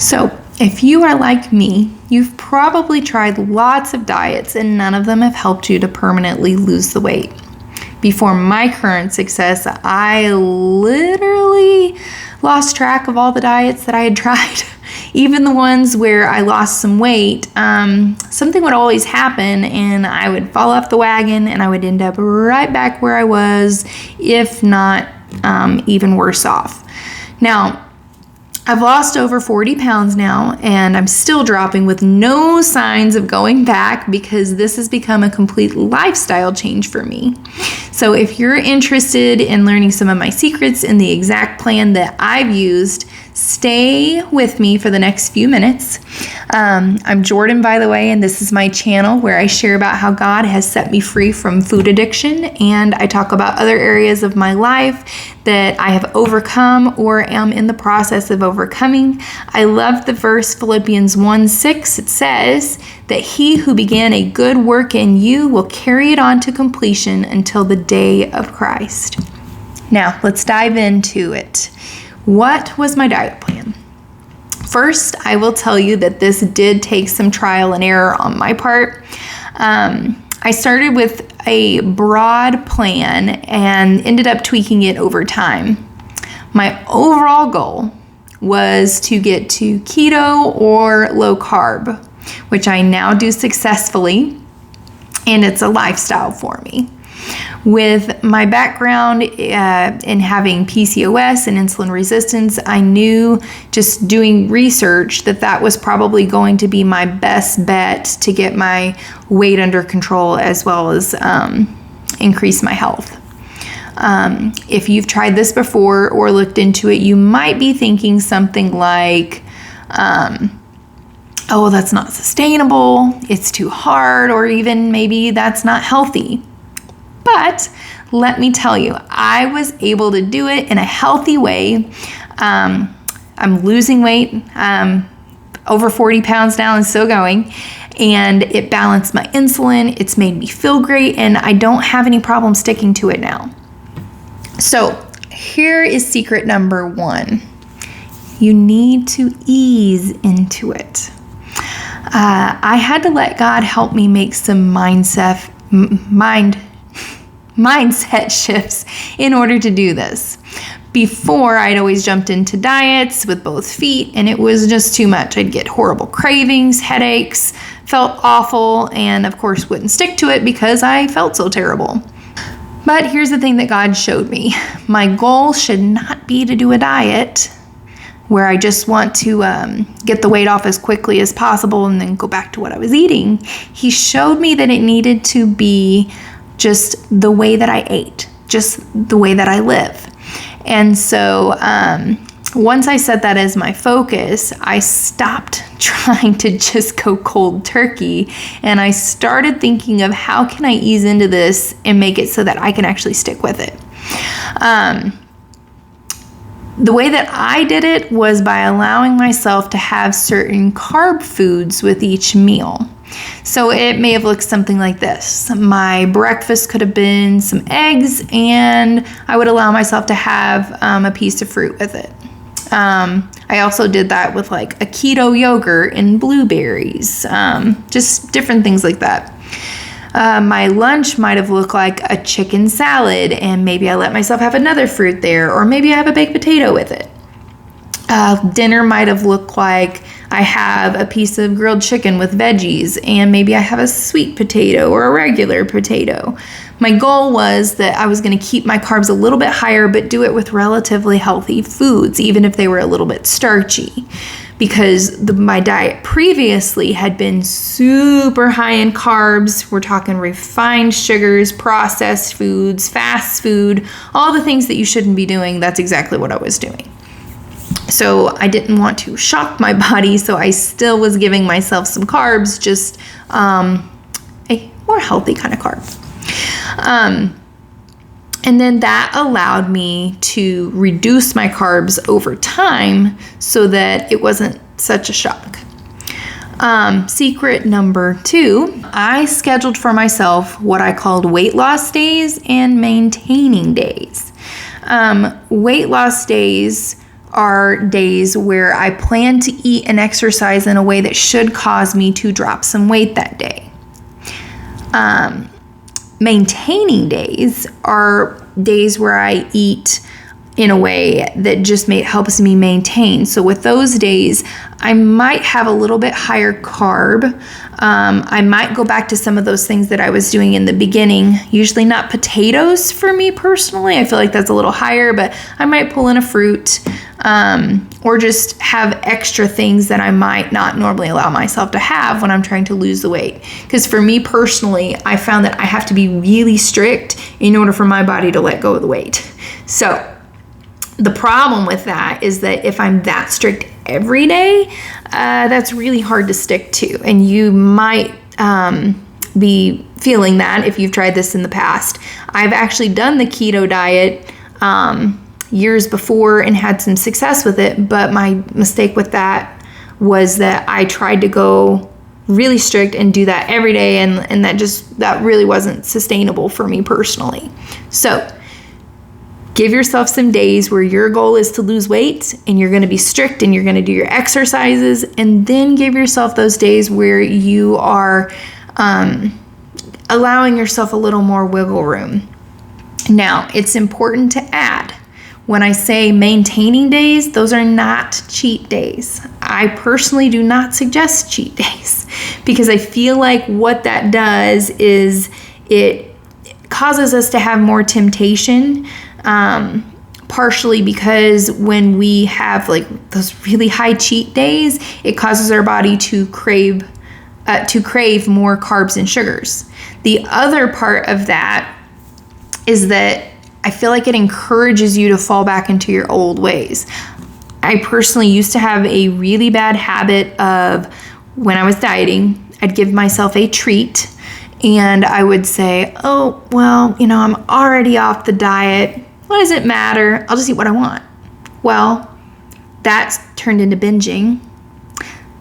So, if you are like me, you've probably tried lots of diets and none of them have helped you to permanently lose the weight. Before my current success, I literally lost track of all the diets that I had tried. Even the ones where I lost some weight, something would always happen and I would fall off the wagon and I would end up right back where I was, if not even worse off. Now, I've lost over 40 pounds now, and I'm still dropping with no signs of going back because this has become a complete lifestyle change for me. So if you're interested in learning some of my secrets and the exact plan that I've used, stay with me for the next few minutes. I'm Jordan, by the way, and this is my channel where I share about how God has set me free from food addiction, and I talk about other areas of my life that I have overcome or am in the process of overcoming. I love the verse Philippians 1:6. It says that he who began a good work in you will carry it on to completion until the day of Christ. Now, let's dive into it. What was my diet plan? First, I will tell you that this did take some trial and error on my part. I started with a broad plan and ended up tweaking it over time. My overall goal was to get to keto or low carb, which I now do successfully, and it's a lifestyle for me. With my background in having PCOS and insulin resistance, I knew just doing research that was probably going to be my best bet to get my weight under control as well as increase my health. If you've tried this before or looked into it, you might be thinking something like, oh, that's not sustainable, it's too hard, or even maybe that's not healthy. But let me tell you, I was able to do it in a healthy way. I'm losing weight, over 40 pounds now and still going, and it balanced my insulin. It's made me feel great, and I don't have any problem sticking to it now. So here is secret number 1. You need to ease into it. I had to let God help me make some mindset shifts in order to do this. Before, I'd always jumped into diets with both feet, and it was just too much. I'd get horrible cravings, headaches, felt awful, and of course wouldn't stick to it because I felt so terrible. But here's the thing that God showed me. My goal should not be to do a diet where I just want to get the weight off as quickly as possible and then go back to what I was eating. He showed me that it needed to be just the way that I ate, just the way that I live. And so once I set that as my focus, I stopped trying to just go cold turkey, and I started thinking of how can I ease into this and make it so that I can actually stick with it. The way that I did it was by allowing myself to have certain carb foods with each meal. So it may have looked something like this. My breakfast could have been some eggs, and I would allow myself to have a piece of fruit with it. I also did that with like a keto yogurt and blueberries, just different things like that. My lunch might have looked like a chicken salad, and maybe I let myself have another fruit there, or maybe I have a baked potato with it. Dinner might have looked like I have a piece of grilled chicken with veggies, and maybe I have a sweet potato or a regular potato. My goal was that I was going to keep my carbs a little bit higher, but do it with relatively healthy foods, even if they were a little bit starchy. Because my diet previously had been super high in carbs. We're talking refined sugars, processed foods, fast food, all the things that you shouldn't be doing. That's exactly what I was doing. So I didn't want to shock my body, so I still was giving myself some carbs, just a more healthy kind of carb. And then that allowed me to reduce my carbs over time so that it wasn't such a shock. Secret number 2, I scheduled for myself what I called weight loss days and maintaining days. Weight loss days are days where I plan to eat and exercise in a way that should cause me to drop some weight that day. Maintaining days are days where I eat in a way that just helps me maintain. So with those days, I might have a little bit higher carb. I might go back to some of those things that I was doing in the beginning, usually not potatoes for me personally. I feel like that's a little higher, but I might pull in a fruit, or just have extra things that I might not normally allow myself to have when I'm trying to lose the weight. Because for me personally, I found that I have to be really strict in order for my body to let go of the weight. So the problem with that is that if I'm that strict every day, that's really hard to stick to. And you might be feeling that if you've tried this in the past. I've actually done the keto diet years before and had some success with it, but my mistake with that was that I tried to go really strict and do that every day, and that really wasn't sustainable for me personally. So give yourself some days where your goal is to lose weight and you're going to be strict and you're going to do your exercises, and then give yourself those days where you are allowing yourself a little more wiggle room. Now, it's important to add, when I say maintaining days, those are not cheat days. I personally do not suggest cheat days, because I feel like what that does is it causes us to have more temptation, partially because when we have like those really high cheat days, it causes our body to crave more carbs and sugars. The other part of that is that I feel like it encourages you to fall back into your old ways. I personally used to have a really bad habit of, when I was dieting, I'd give myself a treat and I would say, oh, well, I'm already off the diet. What does it matter? I'll just eat what I want. Well, that's turned into binging.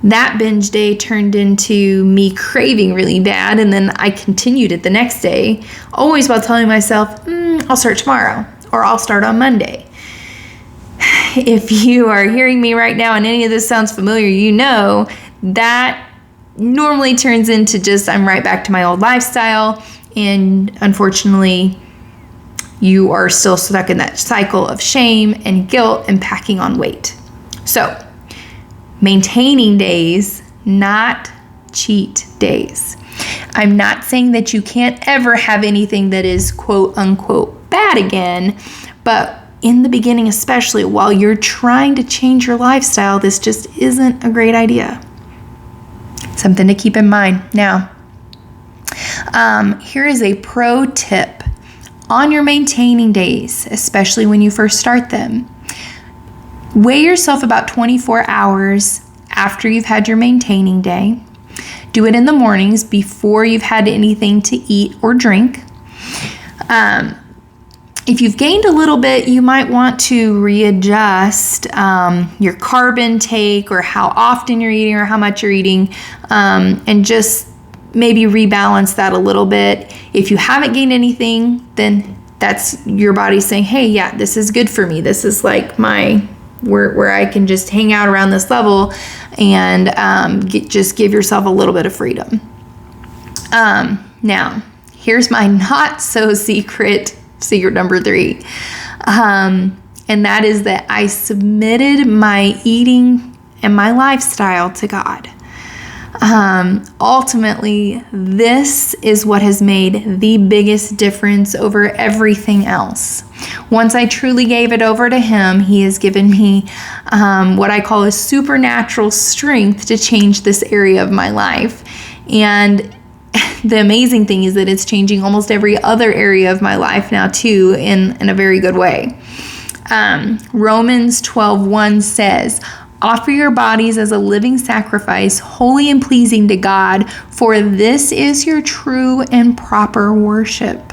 That binge day turned into me craving really bad, and then I continued it the next day, always while telling myself, I'll start tomorrow, or I'll start on Monday. If you are hearing me right now and any of this sounds familiar, you know that normally turns into just I'm right back to my old lifestyle, and unfortunately, you are still stuck in that cycle of shame and guilt and packing on weight. So, maintaining days, not cheat days. I'm not saying that you can't ever have anything that is quote unquote bad again, but in the beginning especially, while you're trying to change your lifestyle, this just isn't a great idea. Something to keep in mind. Now, here is a pro tip on your maintaining days, especially when you first start them. Weigh yourself about 24 hours after you've had your maintaining day. Do it in the mornings before you've had anything to eat or drink. If you've gained a little bit, you might want to readjust your carb intake, or how often you're eating or how much you're eating, and just maybe rebalance that a little bit. If you haven't gained anything, then that's your body saying, hey, yeah, this is good for me. This is like where I can just hang out around this level and just give yourself a little bit of freedom. Now, here's my not so secret number 3. And that is that I submitted my eating and my lifestyle to God. Ultimately, this is what has made the biggest difference over everything else. Once I truly gave it over to Him, He has given me what I call a supernatural strength to change this area of my life. And the amazing thing is that it's changing almost every other area of my life now too, in a very good way. Romans 12:1 says, offer your bodies as a living sacrifice, holy and pleasing to God, for this is your true and proper worship.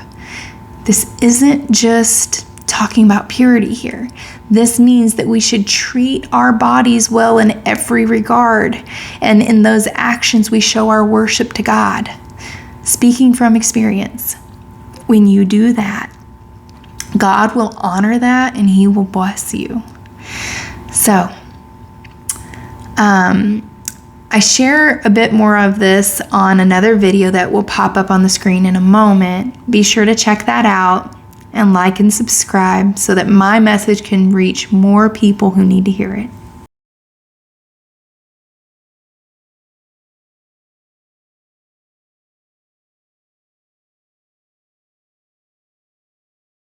This isn't just talking about purity here. This means that we should treat our bodies well in every regard, and in those actions we show our worship to God. Speaking from experience, when you do that, God will honor that and He will bless you. So, I share a bit more of this on another video that will pop up on the screen in a moment. Be sure to check that out and like and subscribe so that my message can reach more people who need to hear it.